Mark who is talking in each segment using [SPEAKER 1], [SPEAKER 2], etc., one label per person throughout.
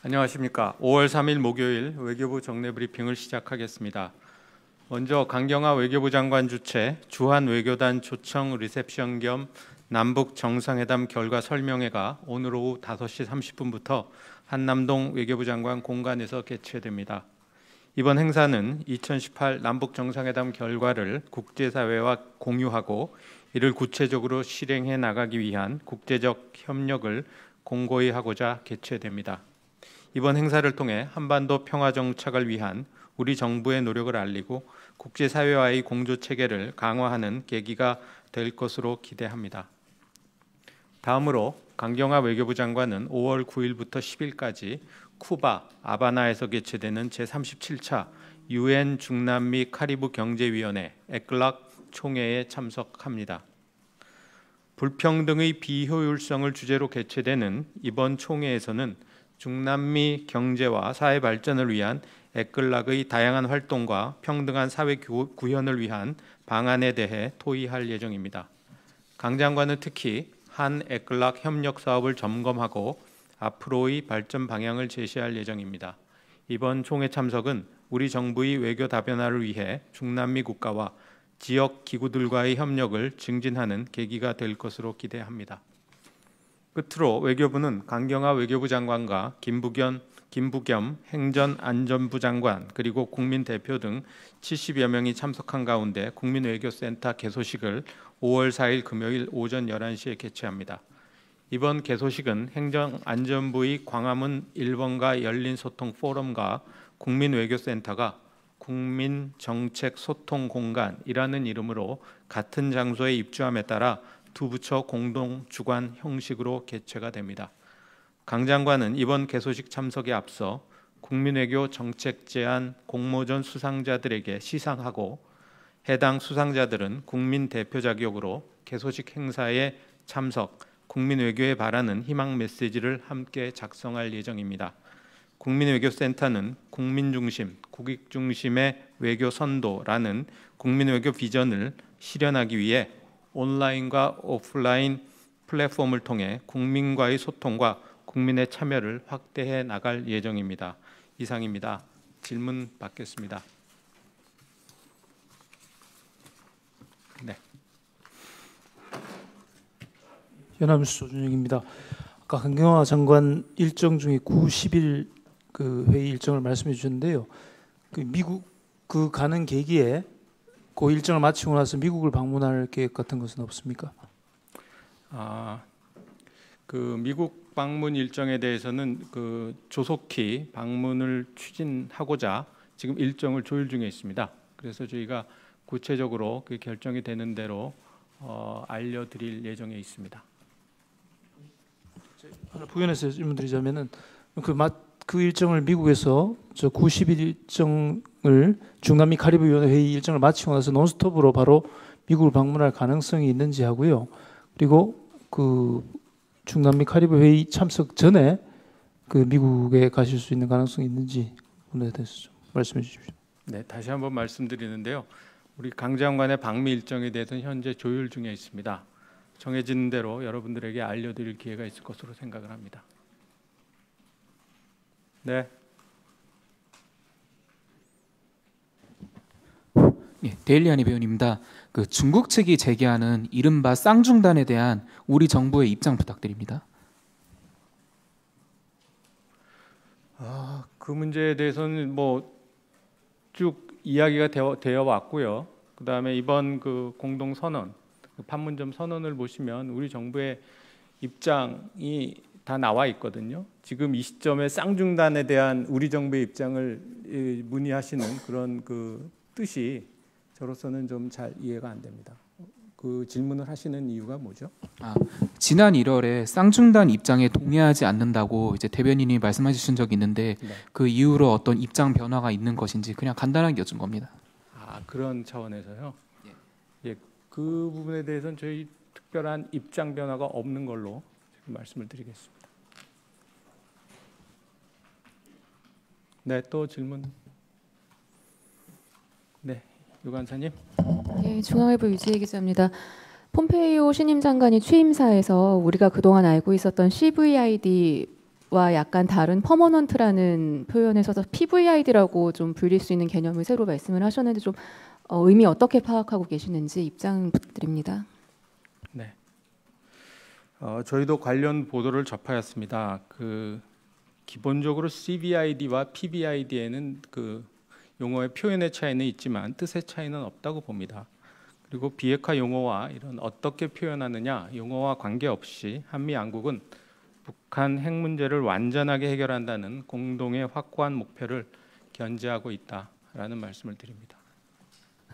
[SPEAKER 1] 안녕하십니까. 5월 3일 목요일 외교부 정례 브리핑을 시작하겠습니다. 먼저 강경화 외교부 장관 주최 주한 외교단 초청 리셉션 겸 남북 정상회담 결과 설명회가 오늘 오후 5시 30분부터 한남동 외교부 장관 공간에서 개최됩니다. 이번 행사는 2018 남북 정상회담 결과를 국제사회와 공유하고 이를 구체적으로 실행해 나가기 위한 국제적 협력을 공고히 하고자 개최됩니다. 이번 행사를 통해 한반도 평화 정착을 위한 우리 정부의 노력을 알리고 국제사회와의 공조체계를 강화하는 계기가 될 것으로 기대합니다. 다음으로 강경화 외교부 장관은 5월 9일부터 10일까지 쿠바 아바나에서 개최되는 제37차 UN 중남미 카리브 경제위원회 에클락 총회에 참석합니다. 불평등의 비효율성을 주제로 개최되는 이번 총회에서는 중남미 경제와 사회 발전을 위한 에클락의 다양한 활동과 평등한 사회 구현을 위한 방안에 대해 토의할 예정입니다. 강 장관은 특히 한 에클락 협력 사업을 점검하고 앞으로의 발전 방향을 제시할 예정입니다. 이번 총회 참석은 우리 정부의 외교 다변화를 위해 중남미 국가와 지역 기구들과의 협력을 증진하는 계기가 될 것으로 기대합니다. 끝으로 외교부는 강경화 외교부 장관과 김부겸 행전안전부 장관 그리고 국민 대표 등 70여 명이 참석한 가운데 국민외교센터 개소식을 5월 4일 금요일 오전 11시에 개최합니다. 이번 개소식은 행정안전부의 광화문 1번가 열린 소통 포럼과 국민외교센터가 국민정책소통공간이라는 이름으로 같은 장소에 입주함에 따라 두 부처 공동 주관 형식으로 개최가 됩니다. 강 장관은 이번 개소식 참석에 앞서 국민외교 정책 제안 공모전 수상자들에게 시상하고 해당 수상자들은 국민 대표 자격으로 개소식 행사에 참석, 국민외교에 바라는 희망 메시지를 함께 작성할 예정입니다. 국민외교센터는 국민중심, 국익중심의 외교 선도라는 국민외교 비전을 실현하기 위해 온라인과 오프라인 플랫폼을 통해 국민과의 소통과 국민의 참여를 확대해 나갈 예정입니다. 이상입니다. 질문 받겠습니다. 네.
[SPEAKER 2] 연합뉴스 조준영입니다. 아까 강경화 장관 일정 중에 9, 10일 그 회의 일정을 말씀해 주셨는데요. 그 미국 그 가는 계기에 그 일정을 마치고 나서 미국을 방문할 계획 같은 것은 없습니까?
[SPEAKER 1] 그 미국 방문 일정에 대해서는 그 조속히 방문을 추진하고자 지금 일정을 조율 중에 있습니다. 그래서 저희가 구체적으로 그 결정이 되는 대로 알려드릴 예정에 있습니다.
[SPEAKER 2] 하나 부연해서 질문드리자면은 그 일정을 미국에서 저 90일 일정을 중남미 카리브 위원회 회의 일정을 마치고 나서 논스톱으로 바로 미국을 방문할 가능성이 있는지 하고요. 그리고 그 중남미 카리브 회의 참석 전에 그 미국에 가실 수 있는 가능성이 있는지 그에 대해서 좀 말씀해 주십시오.
[SPEAKER 1] 네, 다시 한번 말씀드리는데요. 우리 강 장관의 방미 일정에 대해서는 현재 조율 중에 있습니다. 정해진 대로 여러분들에게 알려드릴 기회가 있을 것으로 생각을 합니다. 네.
[SPEAKER 3] 네, 데일리아니 배우입니다. 그 중국 측이 제기하는 이른바 쌍중단에 대한 우리 정부의 입장 부탁드립니다.
[SPEAKER 1] 그 문제에 대해서는 뭐 쭉 이야기가 되어 왔고요. 그다음에 이번 그 공동 선언, 판문점 선언을 보시면 우리 정부의 입장이 다 나와 있거든요. 지금 이 시점에 쌍중단에 대한 우리 정부의 입장을 문의하시는 그런 그 뜻이 저로서는 좀 잘 이해가 안 됩니다. 그 질문을 하시는 이유가 뭐죠?
[SPEAKER 3] 지난 1월에 쌍중단 입장에 동의하지 않는다고 이제 대변인이 말씀하신 적이 있는데
[SPEAKER 1] 네.
[SPEAKER 3] 그 이후로 어떤 입장 변화가 있는 것인지 그냥 간단하게 여쭌 겁니다.
[SPEAKER 1] 그런 차원에서요.
[SPEAKER 3] 예.
[SPEAKER 1] 예, 그 부분에 대해서는 저희 특별한 입장 변화가 없는 걸로 지금 말씀을 드리겠습니다. 네, 또 질문. 네, 유 간사님.
[SPEAKER 4] 네, 중앙일보 유지혜 기자입니다. 폼페이오 신임 장관이 취임사에서 우리가 그동안 알고 있었던 CVID 와 약간 다른 퍼머넌트라는 표현을 써서 PVID라고 좀 불릴 수 있는 개념을 새로 말씀을 하셨는데 좀 의미 어떻게 파악하고 계시는지 입장 부탁드립니다.
[SPEAKER 1] 네. 저희도 관련 보도를 접하였습니다. 기본적으로 CVID와 PVID에는 용어의 표현의 차이는 있지만 뜻의 차이는 없다고 봅니다. 그리고 비핵화 용어와 이런 어떻게 표현하느냐 용어와 관계없이 한미 양국은 북한 핵 문제를 완전하게 해결한다는 공동의 확고한 목표를 견지하고 있다라는 말씀을 드립니다.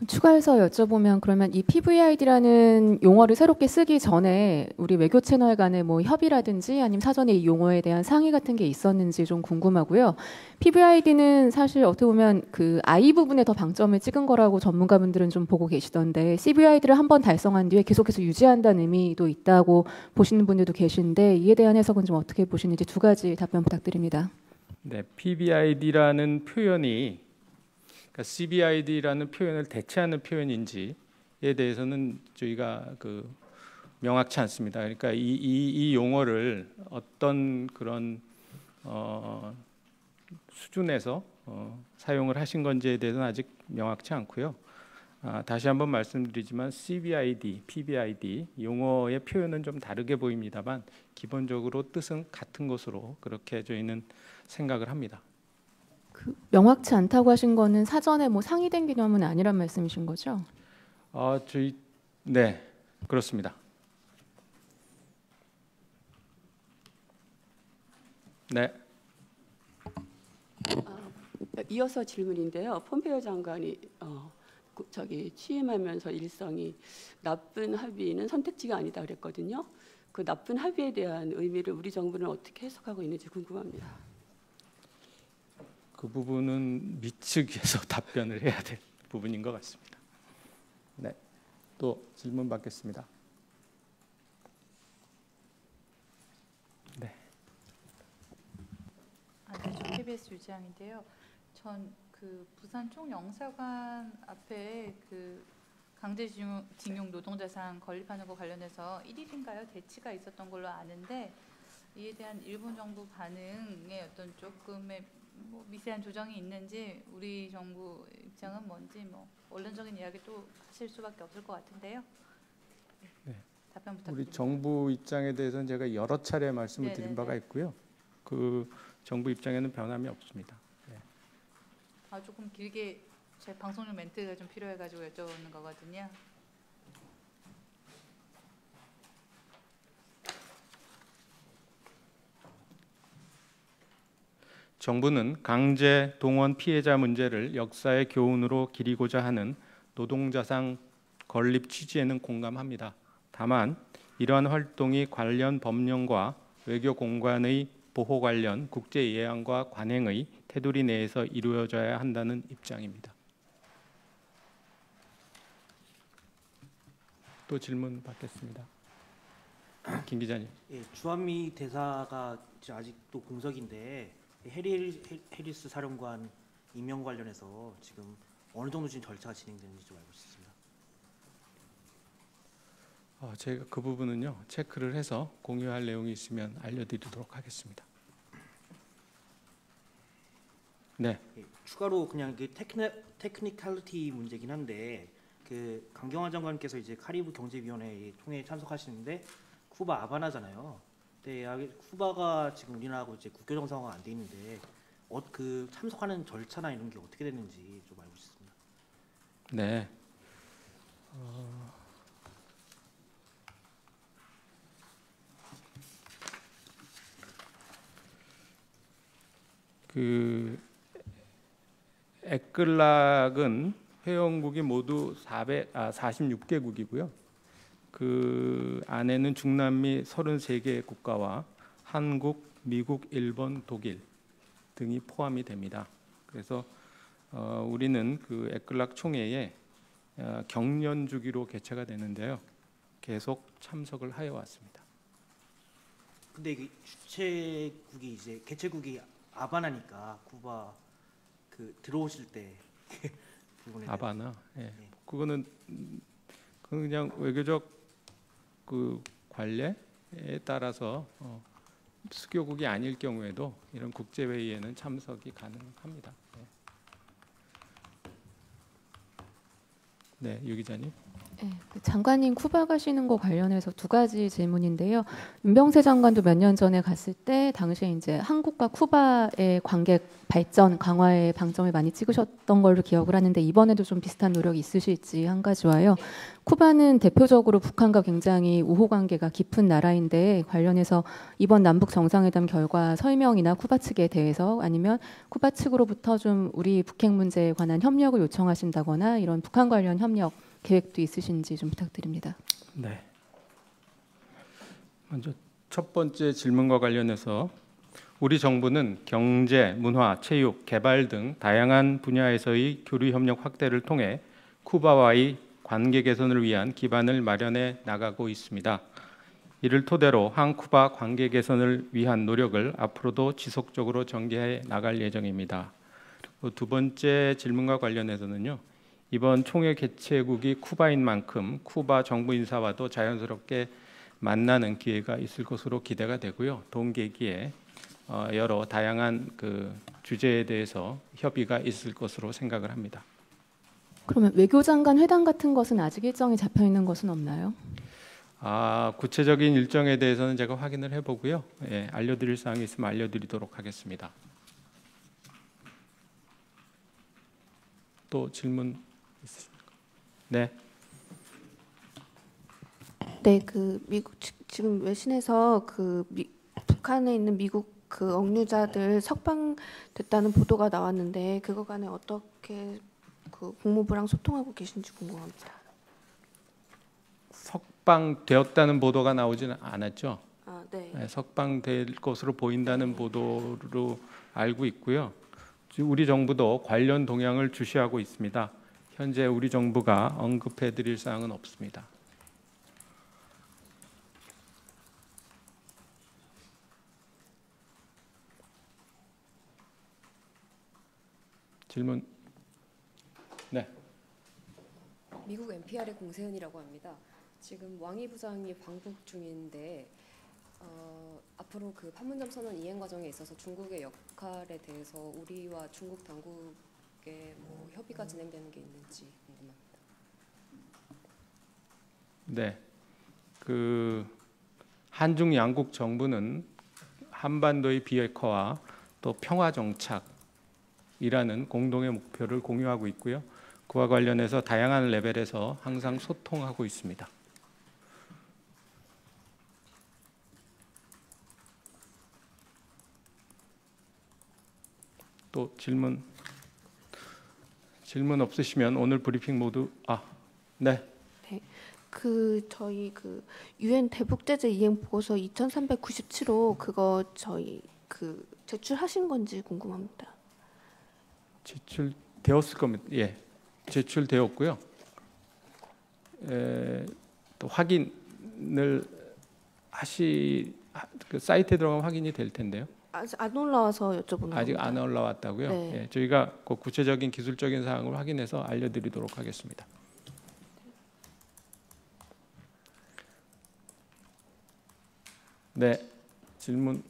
[SPEAKER 4] 추가해서 여쭤보면 그러면 이 PVID라는 용어를 새롭게 쓰기 전에 우리 외교 채널 간의 뭐 협의라든지 아니면 사전에 이 용어에 대한 상의 같은 게 있었는지 좀 궁금하고요. PVID는 사실 어떻게 보면 그 I 부분에 더 방점을 찍은 거라고 전문가분들은 좀 보고 계시던데 CVID를 한번 달성한 뒤에 계속해서 유지한다는 의미도 있다고 보시는 분들도 계신데 이에 대한 해석은 좀 어떻게 보시는지 두 가지 답변 부탁드립니다.
[SPEAKER 1] 네, PVID라는 표현이 CVID라는 표현을 대체하는 표현인지에 대해서는 저희가 명확치 않습니다. 그러니까 이 용어를 어떤 그런 수준에서 사용을 하신 건지에 대해서는 아직 명확치 않고요. 다시 한번 말씀드리지만 CVID, PVID 용어의 표현은 좀 다르게 보입니다만 기본적으로 뜻은 같은 것으로 그렇게 저희는 생각을 합니다.
[SPEAKER 4] 명확치 않다고 하신 거는 사전에 뭐 상의된 개념은 아니란 말씀이신 거죠?
[SPEAKER 1] 네, 그렇습니다. 네.
[SPEAKER 5] 이어서 질문인데요. 폼페이오 장관이 취임하면서 일성이 나쁜 합의는 선택지가 아니다 그랬거든요. 그 나쁜 합의에 대한 의미를 우리 정부는 어떻게 해석하고 있는지 궁금합니다.
[SPEAKER 1] 그 부분은 미 측에서 답변을 해야 될 부분인 것 같습니다. 네, 또 질문 받겠습니다. 네.
[SPEAKER 6] 저 KBS 유지양인데요. 전 부산 총영사관 앞에 강제징용 노동자상 건립하는 거 관련해서 1일인가요? 대치가 있었던 걸로 아는데 이에 대한 일본 정부 반응에 어떤 조금의 미세한 조정이 있는지 우리 정부 입장은 뭔지 원론적인 이야기 또 하실 수밖에 없을 것 같은데요.
[SPEAKER 1] 네.
[SPEAKER 6] 답변 부탁드립니다.
[SPEAKER 1] 우리 정부 입장에 대해서는 제가 여러 차례 말씀을 드린 바가 있고요. 그 정부 입장에는 변함이 없습니다. 네.
[SPEAKER 6] 조금 길게 제 방송용 멘트가 좀 필요해가지고 여쭤보는 거거든요.
[SPEAKER 1] 정부는 강제 동원 피해자 문제를 역사의 교훈으로 기리고자 하는 노동자상 건립 취지에는 공감합니다. 다만 이러한 활동이 관련 법령과 외교 공관의 보호 관련 국제 예안과 관행의 테두리 내에서 이루어져야 한다는 입장입니다. 또 질문 받겠습니다. 김 기자님.
[SPEAKER 7] 예, 주한미 대사가 아직도 공석인데 해리스 사령관 임명 관련해서 지금 어느 정도 지금 절차가 진행되는지 좀 알고 싶습니다.
[SPEAKER 1] 제가 그 부분은요 체크를 해서 공유할 내용이 있으면 알려드리도록 하겠습니다. 네.
[SPEAKER 7] 예, 추가로 그냥 테크니컬리티 문제긴 한데 강경화 장관께서 이제 카리브 경제위원회 총회에 참석하시는데 쿠바 아바나잖아요. 근데 쿠바가 지금 우리나라하고 이제 국교 정상화가 안 돼 있는데 참석하는 절차나 이런 게 어떻게 되는지 좀 알고 싶습니다.
[SPEAKER 1] 네. 에클락은 회원국이 모두 46개국이고요. 그 안에는 중남미 33개 국가와 한국, 미국, 일본, 독일 등이 포함이 됩니다. 그래서 우리는 그 에클락 총회에 경년 주기로 개최가 되는데요. 계속 참석을 하여 왔습니다.
[SPEAKER 7] 근데 이게 주최국이 이제 개최국이 아바나니까 쿠바 들어오실 때 부분에
[SPEAKER 1] 아바나, 예. 그거는 그냥 외교적 관례에 따라서 수교국이 아닐 경우에도 이런 국제 회의에는 참석이 가능합니다. 네, 유 기자님.
[SPEAKER 4] 네, 그 장관님 쿠바 가시는 거 관련해서 두 가지 질문인데요. 윤병세 장관도 몇 년 전에 갔을 때 당시에 이제 한국과 쿠바의 관계 발전 강화에 방점을 많이 찍으셨던 걸로 기억을 하는데 이번에도 좀 비슷한 노력이 있으실지 한 가지와요. 쿠바는 대표적으로 북한과 굉장히 우호 관계가 깊은 나라인데 관련해서 이번 남북 정상회담 결과 설명이나 쿠바 측에 대해서 아니면 쿠바 측으로부터 좀 우리 북핵 문제에 관한 협력을 요청하신다거나 이런 북한 관련 협력 계획도 있으신지 좀 부탁드립니다.
[SPEAKER 1] 네. 먼저 첫 번째 질문과 관련해서 우리 정부는 경제, 문화, 체육, 개발 등 다양한 분야에서의 교류 협력 확대를 통해 쿠바와의 관계 개선을 위한 기반을 마련해 나가고 있습니다. 이를 토대로 한쿠바 관계 개선을 위한 노력을 앞으로도 지속적으로 전개해 나갈 예정입니다. 두 번째 질문과 관련해서는요. 이번 총회 개최국이 쿠바인 만큼 쿠바 정부 인사와도 자연스럽게 만나는 기회가 있을 것으로 기대가 되고요. 동계기에 여러 다양한 그 주제에 대해서 협의가 있을 것으로 생각을 합니다.
[SPEAKER 4] 그러면 외교장관 회담 같은 것은 아직 일정이 잡혀 있는 것은 없나요?
[SPEAKER 1] 구체적인 일정에 대해서는 제가 확인을 해보고요. 예, 알려드릴 사항이 있으면 알려드리도록 하겠습니다. 또 질문 있으십니까? 네.
[SPEAKER 8] 네, 그 미국 지금 외신에서 북한에 있는 미국 그 억류자들 석방됐다는 보도가 나왔는데 그거 간에 어떻게 그 국무부랑 소통하고 계신지 궁금합니다.
[SPEAKER 1] 석방되었다는 보도가 나오지는 않았죠.
[SPEAKER 8] 네.
[SPEAKER 1] 네, 석방될 것으로 보인다는 보도로 알고 있고요. 우리 정부도 관련 동향을 주시하고 있습니다. 현재 우리 정부가 언급해드릴 사항은 없습니다. 질문. 네.
[SPEAKER 9] 미국 NPR의 공세현이라고 합니다. 지금 왕이 부장이 방북 중인데 앞으로 그 판문점 선언 이행 과정에 있어서 중국의 역할에 대해서 우리와 중국 당국의 뭐 협의가 진행되는 게 있는지 궁금합니다.
[SPEAKER 1] 네. 그 한중 양국 정부는 한반도의 비핵화와 또 평화 정착이라는 공동의 목표를 공유하고 있고요. 그와 관련해서 다양한 레벨에서 항상 소통하고 있습니다. 또 질문 없으시면 오늘 브리핑 모두 네.
[SPEAKER 8] 네. 저희 유엔 대북 제재 이행 보고서 2397호 그거 저희 제출하신 건지 궁금합니다.
[SPEAKER 1] 제출되었을 겁니다. 예. 제출되었고요. 또 확인을 그 사이트에 들어가면 확인이 될 텐데요.
[SPEAKER 8] 아직 안 올라와서 여쭤보는 겁니다.
[SPEAKER 1] 아직 안 올라왔다고요?
[SPEAKER 8] 네.
[SPEAKER 1] 예, 저희가 그 구체적인 기술적인 사항을 확인해서 알려드리도록 하겠습니다. 네, 질문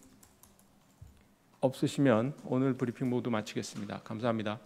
[SPEAKER 1] 없으시면 오늘 브리핑 모두 마치겠습니다. 감사합니다.